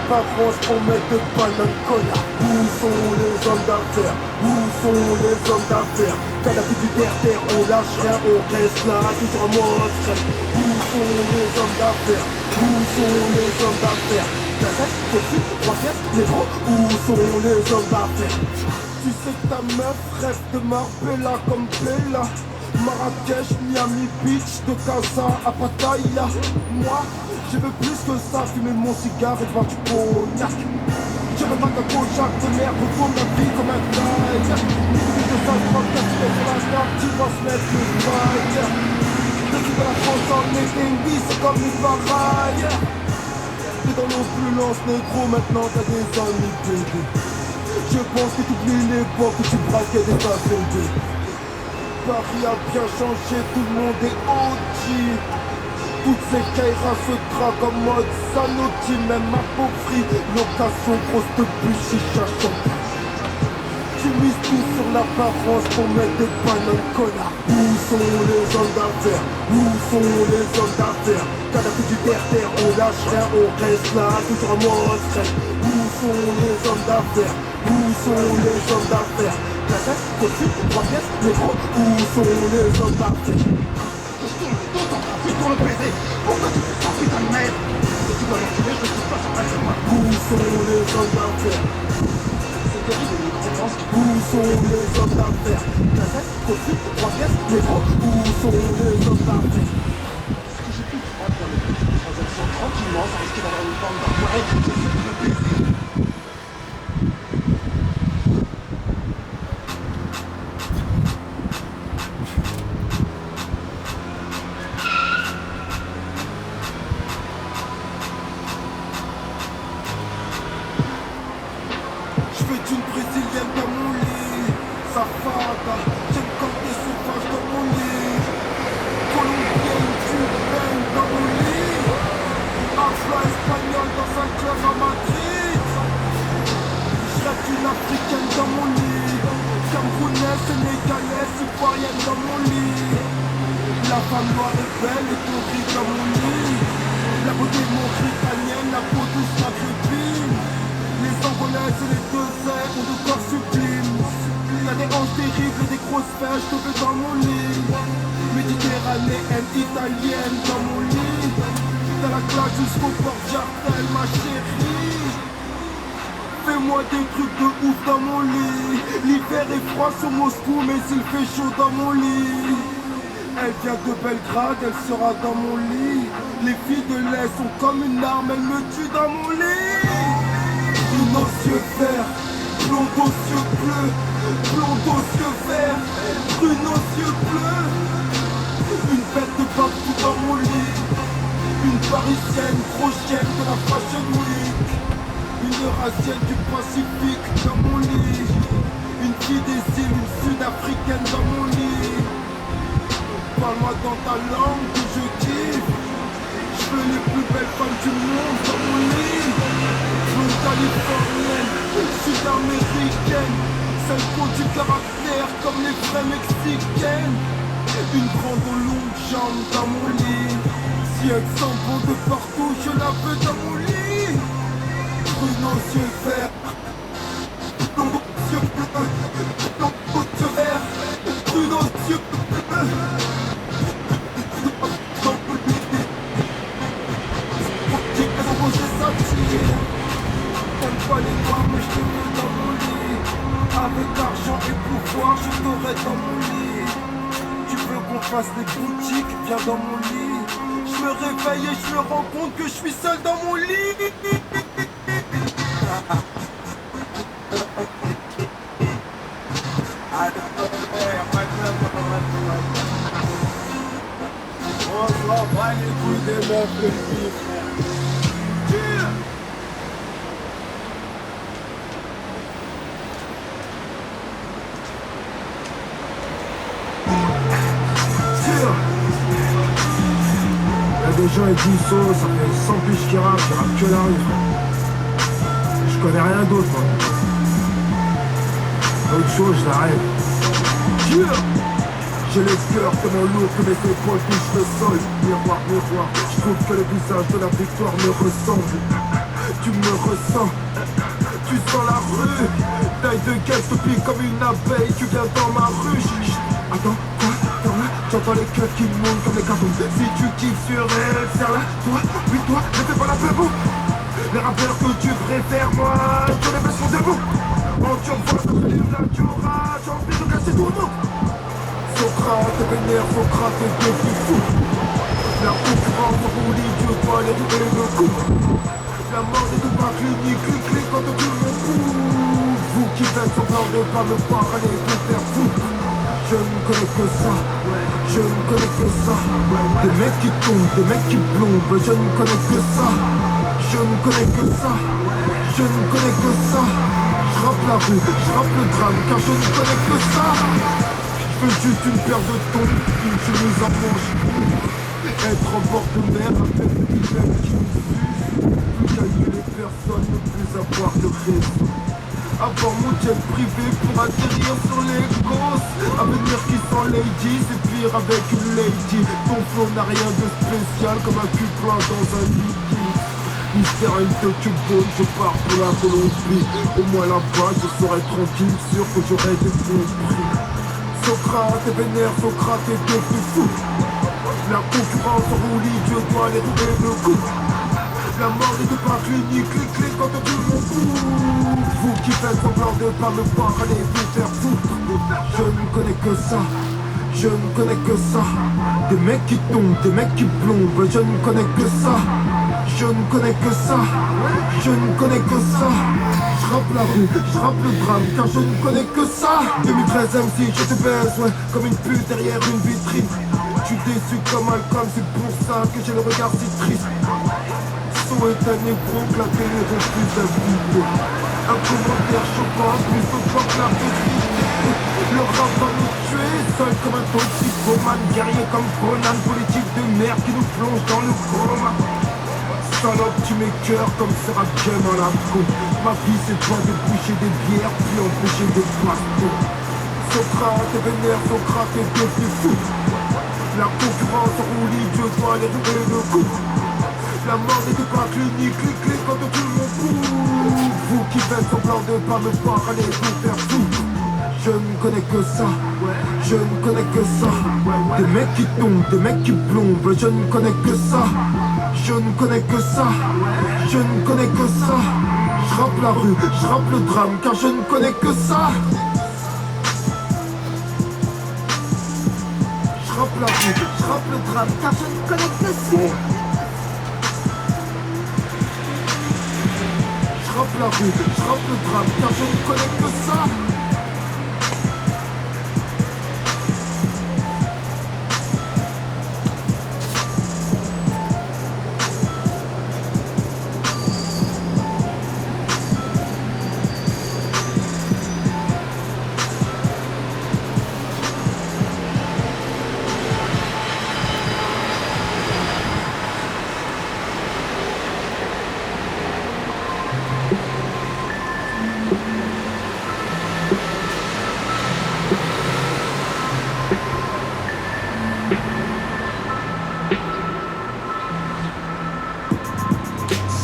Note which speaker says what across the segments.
Speaker 1: l'apparence pour mettre de bananes connards. Où sont les hommes d'affaires? Où sont les hommes d'affaires? Qu'à la vie du terre-terre, on lâche rien, on reste là, toujours en mode stress. Où sont les hommes d'affaires? Où sont les hommes d'affaires? Cassette, costume, 3 pièces, métro. Où sont les hommes d'affaires? Tu sais que ta meuf rêve de Marbella comme Bella. Marrakech, Miami Beach, de Casa à Pattaya. Moi, je veux plus que ça, fumer mon cigare et boire du cognac. Je veux pas qu'un clochard de merde retourne ma vie comme un taille. Que ça se passe sur la star, tu vas se mettre le fight. Je suis de la France en été, c'est comme une baraille. T'es dans l'opulence négro, maintenant t'as des amis bébé. Je pense que t'oublies l'époque où tu braquais des stations B. Paris a bien changé, tout le monde est OG. Toutes ces caïras se traquent en mode Sanotti, même appauvri. Location grosse de bus, chicha champagne. Tu mises tout sur l'apparence pour mettre des bananes connards. Où sont les hommes d'affaires? Où sont les hommes d'affaires? Qu'à la vie du terre-terre, on lâche rien, on reste là, toujours en mode stress. Où sont les hommes d'affaires? Où sont les hommes d'affaires? Cassette, costume, 3 pièces, métro. Où sont les hommes d'affaires?
Speaker 2: Pour le baiser, pourquoi tu fais ça, putain de merde? Tu dois l'enculer, je suis pas sur place de moi.
Speaker 1: Où sont les hommes d'affaires?
Speaker 2: C'est terrible, les grands sens.
Speaker 1: Où sont les hommes d'affaires? Cassette, costume, 3 pièces, métro. Où sont les hommes d'affaires?
Speaker 2: Est-ce que j'ai plus le droit de faire les petites transactions tranquillement sans risquer d'avoir une bande d'enfoirés qui essaie de me baiser?
Speaker 1: Une brésilienne dans mon lit, safada. J'aime quand t'es sauvage dans mon lit. Colombienne, cubaine dans mon lit. Afro espagnole dans un club à Madrid. J'rêve une africaine dans mon lit. Camerounaise, sénégalaise, ivoirienne dans mon lit. La femme noire est belle et pourrie dans mon lit. La beauté mauritanienne, la peau douce maghrébine. Les Angolaises et les deux airs ont de corps sublimes. Y'a des hanches terribles et des grosses fèches tombées dans mon lit. Méditerranéenne, italienne dans mon lit. T'as la claque jusqu'au port Jartel, ma chérie. Fais-moi des trucs de ouf dans mon lit. L'hiver est froid sur Moscou, mais il fait chaud dans mon lit. Elle vient de Belgrade, elle sera dans mon lit. Les filles de l'Est sont comme une arme, elles me tuent dans mon lit. Brune aux yeux verts, blonde aux yeux bleus, blonde aux yeux verts, brune aux yeux bleus. Une bête de partout dans mon lit. Une parisienne, prochaine de la Fashion Week. Une eurasienne du Pacifique dans mon lit. Une fille des îles, une sud-africaine dans mon lit. Parle-moi dans ta langue que je kiffe. Je veux les plus belles femmes du monde dans mon lit. Californienne, sud-américaine, celle qui ont du caractère comme les vraies mexicaines. Une grande aux longues jambes dans mon lit. Si elle sent bon de partout, je la veux dans mon lit. Brune aux yeux verts, blonde aux yeux bleus, blonde aux yeux verts, brune aux yeux bleus. Dans mon lit, j'ai proposé sa tire. T'aimes pas les noirs mais je te veux dans mon lit. Avec argent et pouvoir je t'aurai dans mon lit. Tu veux qu'on fasse des boutiques, viens dans mon lit. Je me réveille et je me rends compte que je suis seul dans mon lit. On s'en bat les couilles des meufs de vie, frère.
Speaker 3: Des gens et Gusso, ça fait 100 piges qui rappent que la rue, frère. Je connais rien d'autre, moi. Autre chose, je l'arrête. J'ai le cœur tellement lourd que mes épaules touchent le sol. Miroir, miroir, je trouve que le visage de la victoire me ressemble.
Speaker 1: Tu me ressens, tu sens la rue. Taille de gueule, je te pique comme une abeille. Tu viens dans ma rue. Chut, attends, quoi, ferme là. J'entends les cœurs qui montent comme les cartons. Si tu kiffes sur elle, serre-la. Toi, oui toi, ne fais pas la peau. Les rappeurs que tu préfères, moi, je les baisse sont debout. En turbo, ça fait la Jura. J'ai envie de casser tout le monde. Socrate, vénère, Socrate est devenu fou. La concurrence roule, Dieu doit les rouler le coup. La mort est tout pas clinique, clic, quand tout le monde court. Vous qui faites semblant de pas me parler, vous faire foutre. Je ne connais que ça, je ne connais que ça. Des mecs qui tombent, des mecs qui plombent, je ne connais que ça. Je ne connais que ça, je ne connais que ça. Je rappe la rue, je rappe le drame, car je ne connais que ça. Je veux juste une paire de tons, une chemise en manche. Être en bord de mer avec une belle qui me suce. Plus calculer personne, ne plus avoir de raison. Avoir mon jet privé pour atterrir sur les gosses. Avenir qui sent lady, c'est pire avec une lady. Ton flow n'a rien de spécial comme un cul plein dans un liquide. Mystère une Tokyo Bone, je pars pour la Colombie. Au moins là-bas je serai tranquille, sûr que j'aurai des bons prix. Socrate est vénère, Socrate est devenu fou. La concurrence roule, Dieu doit les rouler le coup. La mort est de pas clinique, clic, quand tout le monde court. Vous qui faites semblant de pas me parler, vous faire foutre. Je ne connais que ça, je ne connais que ça. Des mecs qui tombent, des mecs qui plombent, je ne connais que ça. Je ne connais que ça, je ne connais que ça. Je rappe la rue, je rappe le drame, car je ne connais que ça. 2013 MC, je te baise, ouais, comme une pute derrière une vitrine. Je suis déçu comme Malcolm, c'est pour ça que j'ai le regard si triste. So est un négro que la télé refuse d'inviter. Un commentaire choquant, plus au fort que la vérité. Le rap va nous tuer, seul comme un toxicomane. Guerrier comme Conan, politique de merde qui nous plonge dans le coma. Salope, tu m'écœures comme Sarah Jem à la coupe. Ma vie c'est pas de boucher des bières puis empêcher des bastos. Socrate est vénère, Socrate est devenu fou. La concurrence roule, Dieu doit les rouler le coup. La mort n'était pas clinique, clic, quand tout le monde court. Vous qui faites semblant de pas me parler, vous faire foutre. Je ne connais que ça, je ne connais que ça. Des mecs qui tombent, des mecs qui plombent, je ne connais que ça. Je ne connais que ça, je ne connais que ça. Je rappe la rue, je rappe le drame, car je ne connais que ça. Je rappe la rue, je rappe le drame, car je ne connais que ça. Je rappe la rue, je rappe le drame, car je ne connais que ça.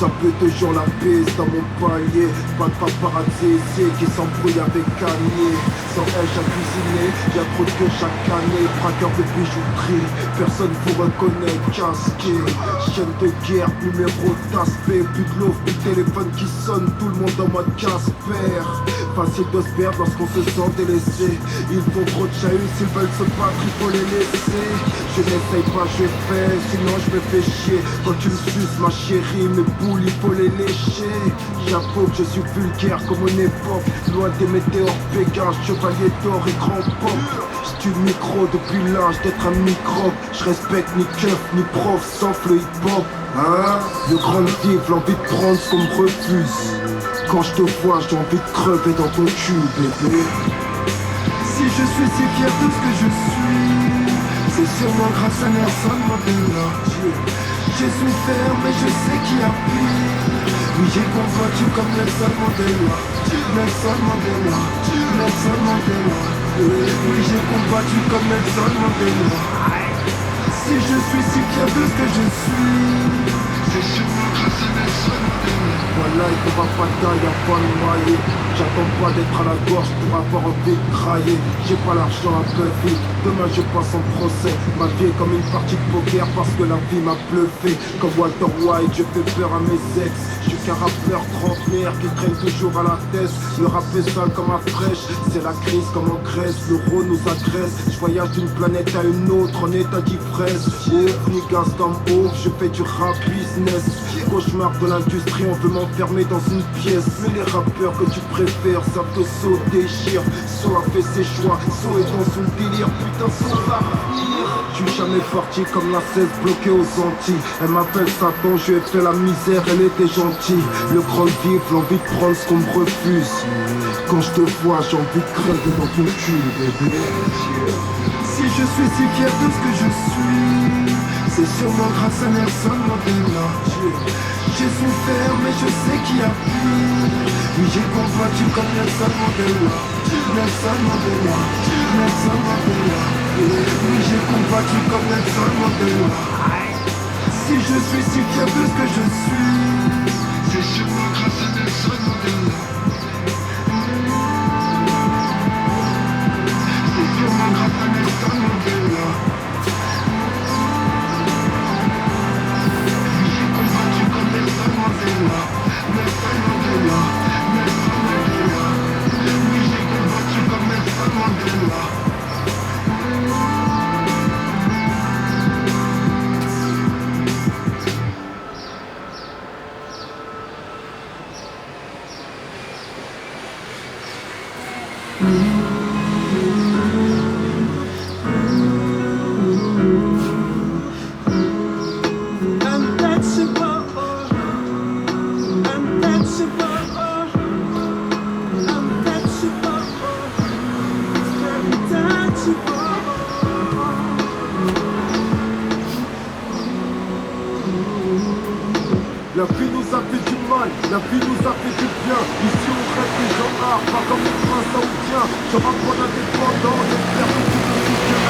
Speaker 1: Ça peut toujours la piste dans mon palier. Pas de paparazzi ici qui s'embrouille avec Kanye. Sans H à cuisiner, y'a trop de que chaque année. Braqueur de bijouterie, personne vous reconnaît. Casqué, chaîne de guerre, numéro d'aspect. Plus de l'eau, plus de téléphone qui sonne. Tout le monde en mode Casper. Facile de se perdre lorsqu'on se sent délaissé. Ils font trop de chahut, s'ils veulent se battre, il faut les laisser. Je n'essaye pas, je fais, sinon je me fais chier. Quand tu me suces ma chérie, mes boules il faut les lécher. J'avoue que je suis vulgaire comme mon époque. Loin des météores Pégase, chevalier d'or et grand pop. J'tue le micro depuis l'âge d'être un microbe. Je respecte ni keuf ni prof sauf le hip-hop. Hein? Le grand vivre, l'envie de prendre ce qu'on me refuse. Quand je te vois, j'ai envie de crever dans ton cul, bébé. Si je suis si fier de ce que je suis, c'est sûrement grâce à Nelson Mandela. J'ai souffert mais je sais qu'il y a pire. Oui j'ai combattu comme Nelson Mandela. Nelson Mandela, Nelson Mandela. Oui j'ai combattu comme Nelson Mandela. Si je suis si fier de ce que je suis, c'est sûrement grâce à Nelson Mandela.
Speaker 3: Voilà, il te va pas tailler, y'a pas de noyer. J'attends pas d'être à la gorge pour avoir envie de crailler. J'ai pas l'argent à Buffy, demain je passe en procès. Ma vie est comme une partie de poker parce que la vie m'a bluffé. Comme Walter White, je fais peur à mes ex. Je suis qu'un rappeur trentenaire qui traîne toujours à la tête. Le rap est sale comme un fraîche, c'est la crise comme en Grèce. L'euro nous agresse, je voyage d'une planète à une autre en état d'ivresse. Ouf, niggas comme ouf, je fais du rap business. Cauchemar de l'industrie, on veut m'enfermer dans une pièce. Mais les rappeurs que tu préfères savent que So déchire. So a fait ses choix, So est dans son délire. Putain, So va revenir. Je suis jamais parti comme la 16 bloquée aux Antilles. Elle m'appelle Satan, je lui ai fait la misère, elle était gentille. Le grand vif, l'envie de prendre ce qu'on me refuse. Quand je te vois, j'ai envie de crever dans ton cul, bébé.
Speaker 1: Si je suis si fier de ce que je suis, c'est sûrement grâce à Nelson Mandela. J'ai souffert mais je sais qu'il y a pire. Oui, j'ai combattu comme Nelson Mandela. Nelson Mandela, Nelson Mandela. Oui, j'ai combattu comme Nelson Mandela. Si je suis si fier de ce que je suis, c'est sûrement grâce à Nelson Mandela. C'est sûrement grâce à Nelson Mandela. J'ai combattu comme Nelson Mandela. Nelson Mandela, Nelson Mandela. Oui, j'ai combattu comme Nelson Mandela.
Speaker 3: La vie nous a fait du mal, la vie nous a fait du bien. Ici on reste des gens arts, pas comme les princes saoudiens. Je rapproche indépendant, j'espère que tu te souviens.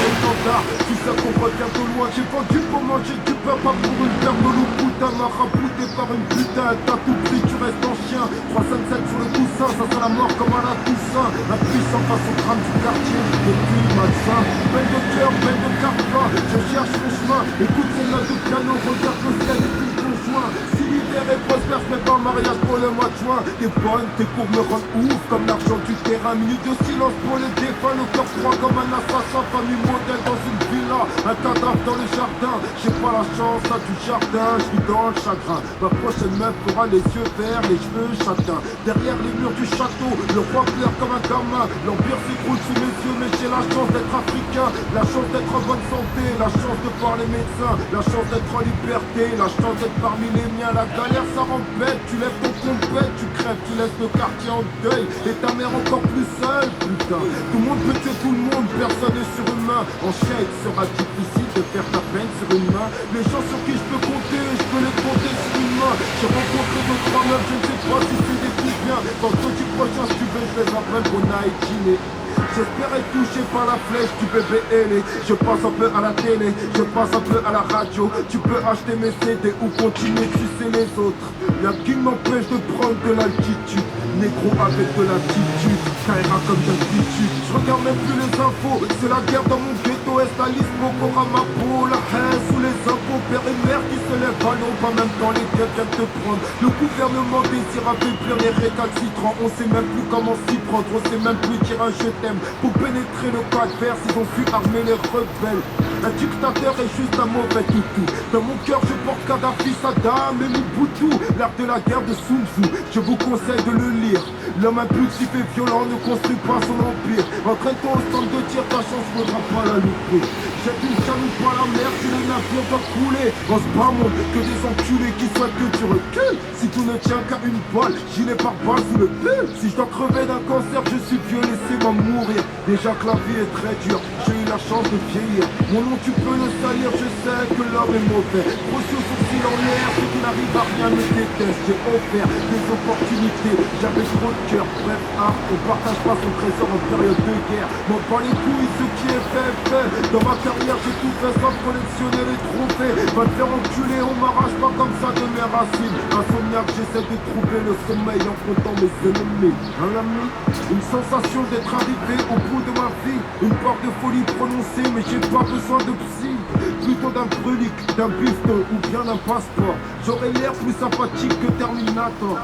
Speaker 3: Les standards, tu sais qu'on revient de loin. J'ai vendu pour manger du pain, pas pour une paire de loup. Putain, m'a rabouté par une putain. T'as tout pris, tu restes en chien. 357 sur le coussin, ça sent la mort comme à la Toussaint. Un puissant face au drame du quartier, depuis malsain. Peine de cœur, peine de carpin. Je cherche mon chemin, écoute ces notes de piano, regarde le ciel et puis si l'hiver est prospère, je mets pas en mariage pour le mois de juin. T'es bonne, tes cours me rendent ouf comme l'argent du terrain. Minute de silence pour les défunts, le cœur froid comme un assassin. Famille modèle dans une villa, un cadavre dans le jardin. J'ai pas la chance à du jardin, je vis dans le chagrin. Ma prochaine meuf aura les yeux verts, les cheveux châtains. Derrière les murs du château, le roi pleure comme un gamin. L'empire s'écroule sous mes yeux, mais j'ai la chance d'être africain. La chance d'être en bonne santé, la chance de voir les médecins. La chance d'être en liberté, la chance d'être parmi les miens. La galère ça rend bête, tu lèves ton compète, tu crèves, tu laisses le quartier en deuil. Et ta mère encore plus seule, putain. Tout le monde peut tuer tout le monde, personne n'est surhumain. En chien il sera difficile de faire ta peine sur une main. Les gens sur qui je peux compter, je peux les compter sur une main. J'ai rencontré 2-3 meufs, je ne sais pas si c'est des filles bien. Dans le petit prochain si tu veux, je les appelle Bona et Kiné. J'espère être touché par la flèche du bébé ailé. Je passe un peu à la télé, je passe un peu à la radio. Tu peux acheter mes CD ou continuer de sucer les autres. Y'a qui m'empêche de prendre de l'altitude. Négro avec de l'attitude, Kaira comme d'altitude. Je regarde même plus les infos, c'est la guerre dans mon ghetto. Est-ce Boko Ramapo, la haine sous les impôts. Père et mère qui se lèvent à l'aube en même temps les guerres viennent te prendre. Le gouvernement désire affaiblir les récalcitrants. On sait même plus comment s'y prendre, on sait même plus dire un je t'aime. Pour pénétrer le pas adverse, ils ont su armer les rebelles. Un dictateur est juste un mauvais toutou. Dans mon cœur je porte Kadhafi, Saddam et Mobutu. L'art de la guerre de Sun Tzu, je vous conseille de le lire. L'homme impulsif et violent ne construit pas son empire. Entraîne-toi au stand de tir, ta chance faudra pas la louper. Jette une chaloupe à la mer si le navire doit couler. On se pas monde que des enculés qui souhaitent que tu recules. Si tout ne tient qu'à une balle, gilet par balle sous le pull. Si je dois crever d'un cancer, je suis vieux, laissez-moi mourir. Déjà que la vie est très dure, j'ai eu la chance de vieillir. Mon nom tu peux le salir, je sais que l'homme est mauvais. Rossio sourcil en l'air, ceux qui n'arrivent à rien me détestent. J'ai offert des opportunités, j'avais trop de cœur. Bref, on partage pas son trésor en période de guerre. M'en bats les couilles, ce qui est fait, fait. Dans ma carrière j'ai tout fait sans collectionner les trophées. fait. Va te faire enculer, on m'arrache pas comme ça de mes racines. Insomniaque, j'essaie de trouver le sommeil en comptant mes ennemis. Un ami, une sensation d'être arrivé au bout de ma vie. Une part de folie prononcée, mais j'ai pas besoin de psy. Plutôt d'un brûlique, d'un piston ou bien d'un passeport. J'aurais l'air plus sympathique que Terminator.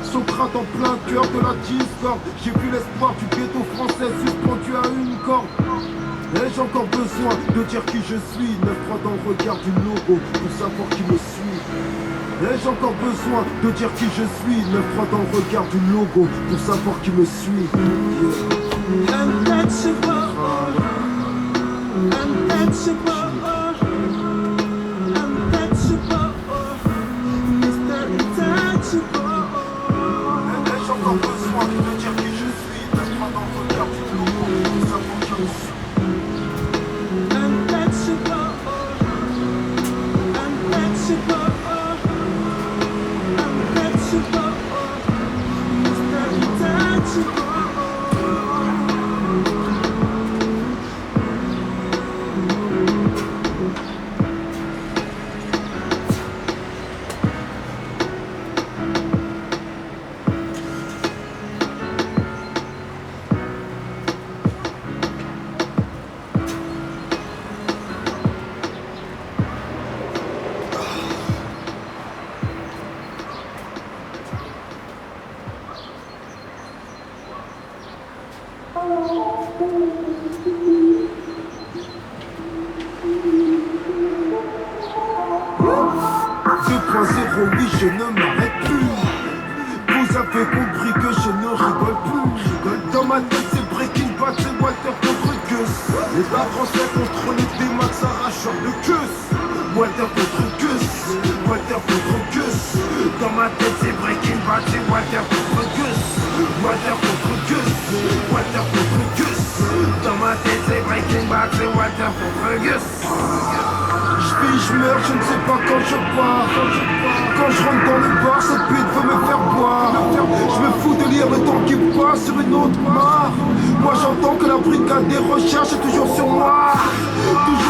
Speaker 3: Socrate en plein cœur de la discorde. J'ai vu l'espoir du ghetto français suspendu à une corde. Ai-je encore besoin de dire qui je suis? 9-3 dans le regard du logo pour savoir qui me suit. Ai-je encore besoin de dire qui je suis? 9-3 dans le regard du logo pour savoir qui me suit.
Speaker 1: Untouchable, untouchable, untouchable, Mr. Untouchable.
Speaker 3: Ai-je encore besoin de dire qui je suis? 9-3 dans le regard du logo pour savoir qui me suit.
Speaker 1: Untouchable, untouchable, untouchable, Mr. Untouchable.
Speaker 3: Oui, je ne m'arrête plus. Vous avez compris que je ne rigole plus. Dans ma tête c'est Breaking Bad, c'est Walter contre Gus. Les bas français contre les D-Max arracheurs de Gus. Walter contre Gus, Walter contre Gus. Dans ma tête c'est Breaking Bad, c'est Walter contre Gus. Walter contre Gus, Walter contre Gus. Dans ma tête c'est Breaking Bad, c'est Walter contre Gus. Je meurs, je ne sais pas quand je pars. Quand je rentre dans le bar, cette pute veut me faire boire. Je me fous de lire le temps qui passe sur une autre mare. Moi j'entends que la brigade des recherches est toujours sur moi. Toujours